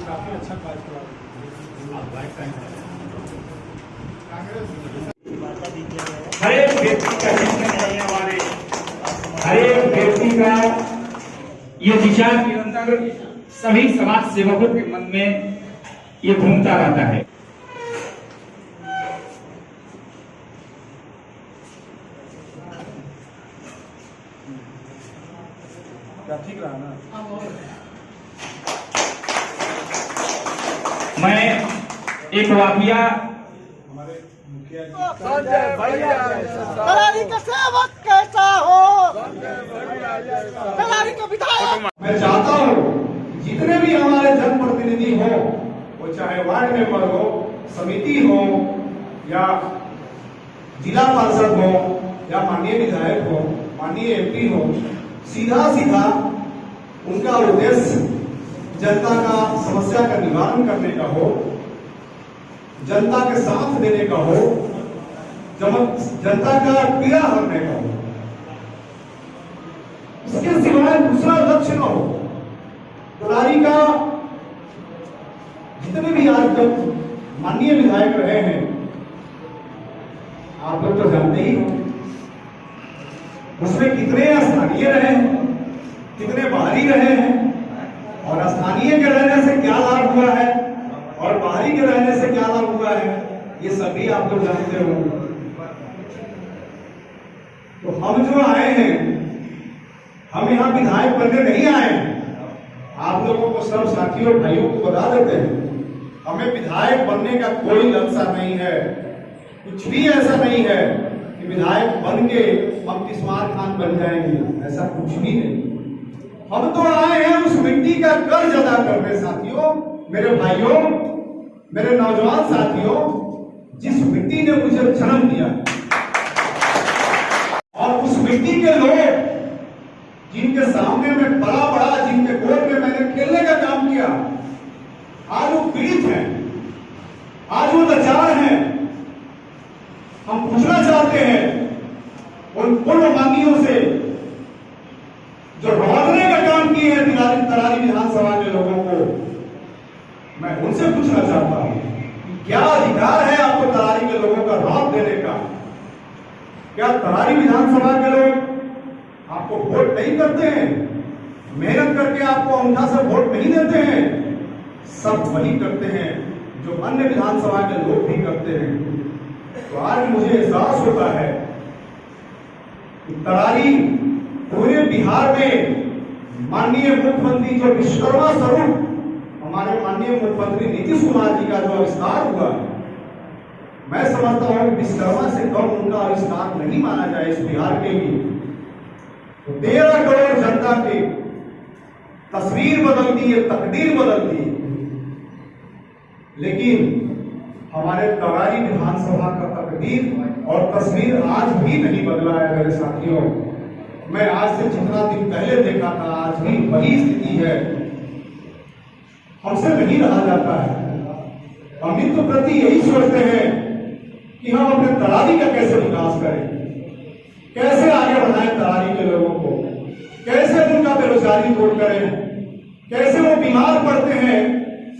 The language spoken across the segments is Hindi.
काफी अच्छा कार्यक्रम हर एक व्यक्ति का हर एक व्यक्ति का ये विचार निरंतर सभी समाज सेवकों के मन में ये घूमता रहता है। ठीक रहा ना। मैं एक वाकया हमारे मुखिया तलारी का सेवक कैसा हो, तलारी का विधायक। मैं चाहता हूँ जितने भी हमारे जनप्रतिनिधि हो, वो चाहे वार्ड मेंबर हो, समिति हो या जिला पार्षद हो या माननीय विधायक हो, माननीय एमपी हो, सीधा सीधा उनका उद्देश्य जनता का समस्या का निवारण करने का हो, जनता के साथ देने का हो, जनता का पीड़ा हरने का हो। इसके सिवाय दूसरा लक्ष्य न हो। तलारी का जितने भी आज तक माननीय विधायक रहे हैं, आप लोग तो जानते ही, उसमें कितने स्थानीय रहे हैं, कितने बाहरी रहे हैं, और स्थानीय के रहने से क्या लाभ हुआ है और बाहरी के रहने से क्या लाभ हुआ है, ये सभी आप लोग जानते हो। तो हम जो आए हैं, हम यहाँ विधायक बनने नहीं आए हैं। आप लोगों को सब साथियों भाइयों को बता देते हैं, हमें विधायक बनने का कोई लक्ष्य नहीं है। कुछ भी ऐसा नहीं है कि विधायक बन के हम किस्मार खान बन जाएंगे, ऐसा कुछ भी नहीं। हम तो आए हैं उस मिट्टी का कर्ज अदा करने साथियों, मेरे भाइयों, मेरे नौजवान साथियों, जिस मिट्टी ने मुझे जन्म दिया, और उस मिट्टी के लोग जिनके सामने में पला बड़ा, जिनके गोद में मैंने खेलने का काम किया, आज वो पीड़ित हैं, आज वो लाचार हैं। हम पूछना चाहते हैं उन पूर्वगामियों से जो रौंदने का काम किए हैं तलारी विधानसभा के लोगों को, मैं उनसे पूछना चाहता हूं कि क्या अधिकार है आपको तलारी के लोगों का रौंद देने का? क्या तलारी विधानसभा के लोग आपको वोट नहीं करते हैं? मेहनत करके आपको अंगूठा से वोट नहीं देते हैं? सब वही करते हैं जो अन्य विधानसभा के लोग भी करते हैं। तो आज मुझे एहसास होता है कि तलारी पूरे बिहार में माननीय मुख्यमंत्री जो विश्वकर्मा स्वरूप हमारे माननीय मुख्यमंत्री नीतीश कुमार जी का जो आविष्कार हुआ, मैं समझता हूं विश्वकर्मा से कम उनका आविष्कार नहीं माना जाए इस बिहार के लिए। तो 13 करोड़ जनता की तस्वीर बदल दी है, तकदीर बदल दी। लेकिन हमारे तलारी विधानसभा का तकदीर और तस्वीर आज भी नहीं बदला है मेरे साथियों। मैं आज से जितना दिन पहले देखा था, आज भी वही स्थिति है। हमसे नहीं रहा जाता है। हम मित्र प्रति यही सोचते हैं कि हम अपने तलारी का कैसे विकास करें, कैसे आगे बढ़ाएं तलारी के लोगों को, कैसे उनका बेरोजगारी दूर करें, कैसे वो बीमार पड़ते हैं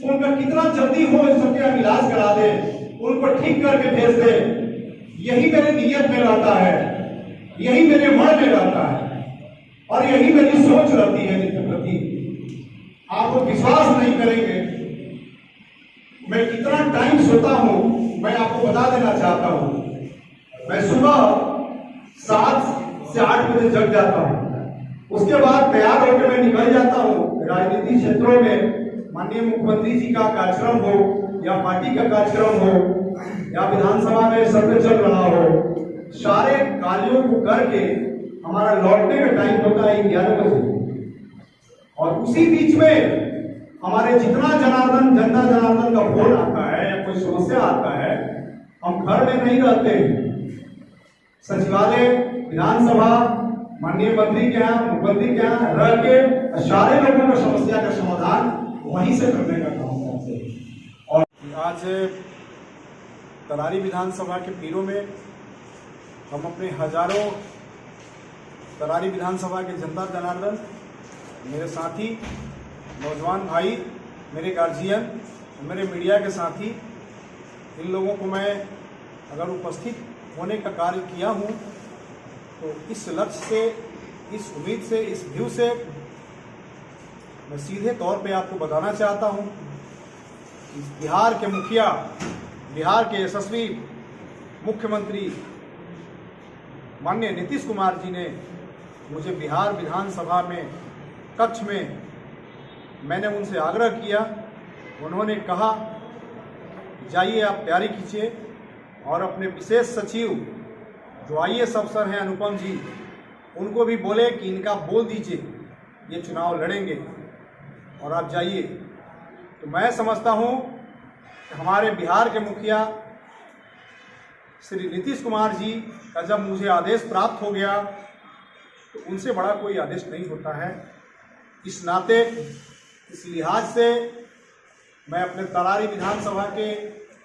उनका कितना जल्दी हो सके हम इलाज करा दे, उनको ठीक करके भेज दे। यही मेरे नियत में रहता है, यही मेरे मन में रहता है, और यही मेरी सोच रहती है जिसके प्रति आप लोग विश्वास नहीं करेंगे। मैं कितना टाइम सोता हूं, मैं आपको बता देना चाहता हूं। मैं सुबह 7 से 8 बजे जग जाता हूं, उसके बाद तैयार होकर मैं निकल जाता हूं। राजनीतिक क्षेत्रों में माननीय मुख्यमंत्री जी का कार्यक्रम हो या पार्टी का कार्यक्रम हो या विधानसभा में सर्वे चल रहा हो, सारे कार्यों को करके हमारा लौटने का टाइम होता है 11 बजे, और उसी बीच में हमारे जितना जनार्दन जनता जनार्दन का फोन आता है या कोई समस्या आता है, हम घर में नहीं रहते हैं, सचिवालय, विधानसभा, माननीय मंत्री के यहाँ, मुख्यमंत्री के यहाँ रह के सारे लोगों की समस्या का समाधान वहीं से करने का काम करते हैं। और आज तरारी विधानसभा के पीरों में हम अपने हजारों तरारी विधानसभा के जनता जनार्दन, मेरे साथी, नौजवान भाई, मेरे गार्जियन, मेरे मीडिया के साथी, इन लोगों को मैं अगर उपस्थित होने का कार्य किया हूँ तो इस लक्ष्य से, इस उम्मीद से, इस व्यू से मैं सीधे तौर पे आपको बताना चाहता हूँ कि बिहार के मुखिया, बिहार के यशस्वी मुख्यमंत्री माननीय नीतीश कुमार जी ने मुझे बिहार विधानसभा में कक्ष में मैंने उनसे आग्रह किया, उन्होंने कहा जाइए आप तैयारी कीजिए और अपने विशेष सचिव जो IAS अफसर हैं अनुपम जी, उनको भी बोले कि इनका बोल दीजिए ये चुनाव लड़ेंगे और आप जाइए। तो मैं समझता हूँ कि हमारे बिहार के मुखिया श्री नीतीश कुमार जी का जब मुझे आदेश प्राप्त हो गया तो उनसे बड़ा कोई आदेश नहीं होता है। इस नाते, इस लिहाज से मैं अपने तरारी विधानसभा के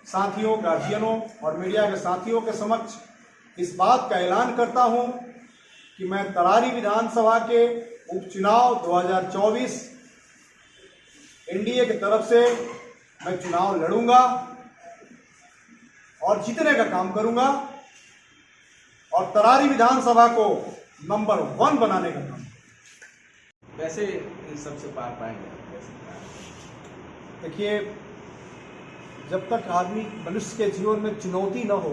साथियों, गार्जियनों और मीडिया के साथियों के समक्ष इस बात का ऐलान करता हूं कि मैं तरारी विधानसभा के उपचुनाव 2024 NDA की तरफ से मैं चुनाव लड़ूंगा और जीतने का काम करूंगा और तरारी विधानसभा को नंबर 1 बनाने का काम। वैसे इन सबसे पार पाएंगे? देखिए, जब तक आदमी, मनुष्य के जीवन में चुनौती न हो,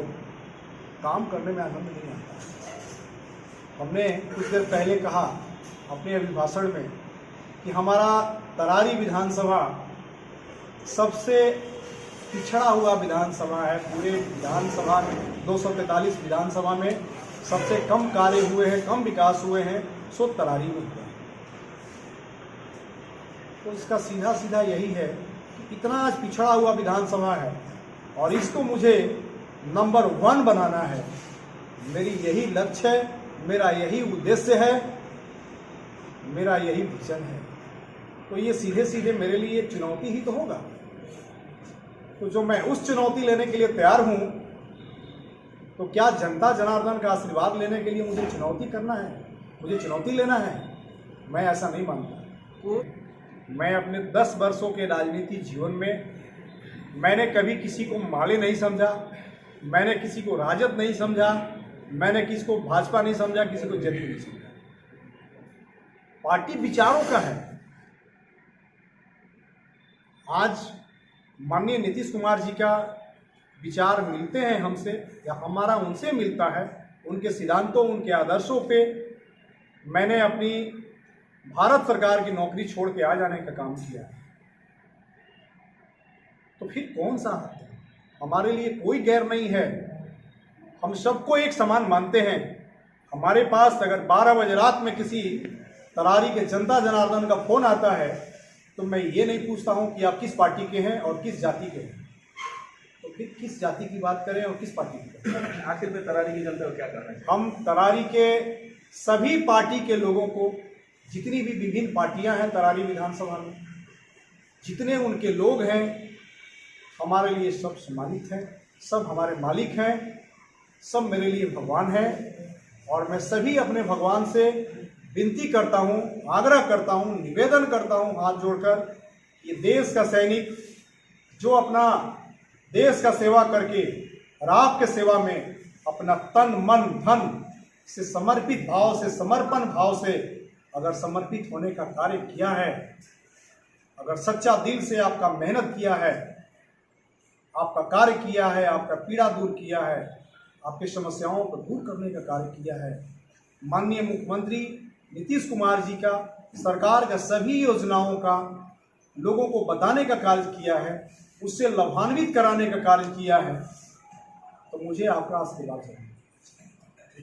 काम करने में आनंद नहीं आता। हमने कुछ देर पहले कहा अपने अभिभाषण में कि हमारा तरारी विधानसभा सबसे पिछड़ा हुआ विधानसभा है। पूरे विधानसभा में 243 विधानसभा में सबसे कम कार्य हुए हैं, कम विकास हुए हैं, सो तरारी में हुआ है। तो इसका सीधा सीधा यही है कि इतना आज पिछड़ा हुआ विधानसभा है और इसको मुझे नंबर 1 बनाना है। मेरी यही लक्ष्य है, मेरा यही उद्देश्य है, मेरा यही विजन है। तो ये सीधे सीधे मेरे लिए चुनौती ही तो होगा। तो जो मैं उस चुनौती लेने के लिए तैयार हूं, तो क्या जनता जनार्दन का आशीर्वाद लेने के लिए मुझे चुनौती करना है, मुझे चुनौती लेना है? मैं ऐसा नहीं मानता। मैं अपने 10 वर्षों के राजनीति जीवन में मैंने कभी किसी को माले नहीं समझा, मैंने किसी को राजद नहीं समझा, मैंने किसी को भाजपा नहीं समझा, किसी को जेडीयू नहीं समझा। पार्टी विचारों का है। आज माननीय नीतीश कुमार जी का विचार मिलते हैं हमसे या हमारा उनसे मिलता है, उनके सिद्धांतों, उनके आदर्शों पे मैंने अपनी भारत सरकार की नौकरी छोड़ के आ जाने का काम किया। तो फिर कौन सा है? हमारे लिए कोई गैर नहीं है, हम सबको एक समान मानते हैं। हमारे पास अगर 12 बजे रात में किसी तरारी के जनता जनार्दन का फोन आता है तो मैं ये नहीं पूछता हूं कि आप किस पार्टी के हैं और किस जाति के हैं। तो फिर किस जाति की बात करें और किस पार्टी की करें? आखिर में तरारी की जनता को क्या करना है? हम तरारी के सभी पार्टी के लोगों को, जितनी भी विभिन्न पार्टियां हैं तरारी विधानसभा में, जितने उनके लोग हैं, हमारे लिए सब सम्मानित हैं, सब हमारे मालिक हैं, सब मेरे लिए भगवान हैं। और मैं सभी अपने भगवान से विनती करता हूं, आग्रह करता हूं, निवेदन करता हूं हाथ जोड़कर, ये देश का सैनिक जो अपना देश का सेवा करके और आपके सेवा में अपना तन मन धन से समर्पित भाव से, समर्पण भाव से अगर समर्पित होने का कार्य किया है, अगर सच्चा दिल से आपका मेहनत किया है, आपका कार्य किया है, आपका पीड़ा दूर किया है, आपकी समस्याओं को दूर करने का कार्य किया है, माननीय मुख्यमंत्री नीतीश कुमार जी का, सरकार का सभी योजनाओं का लोगों को बताने का कार्य किया है, उससे लाभान्वित कराने का कार्य किया है, तो मुझे आपका आशीर्वाद चाहिए।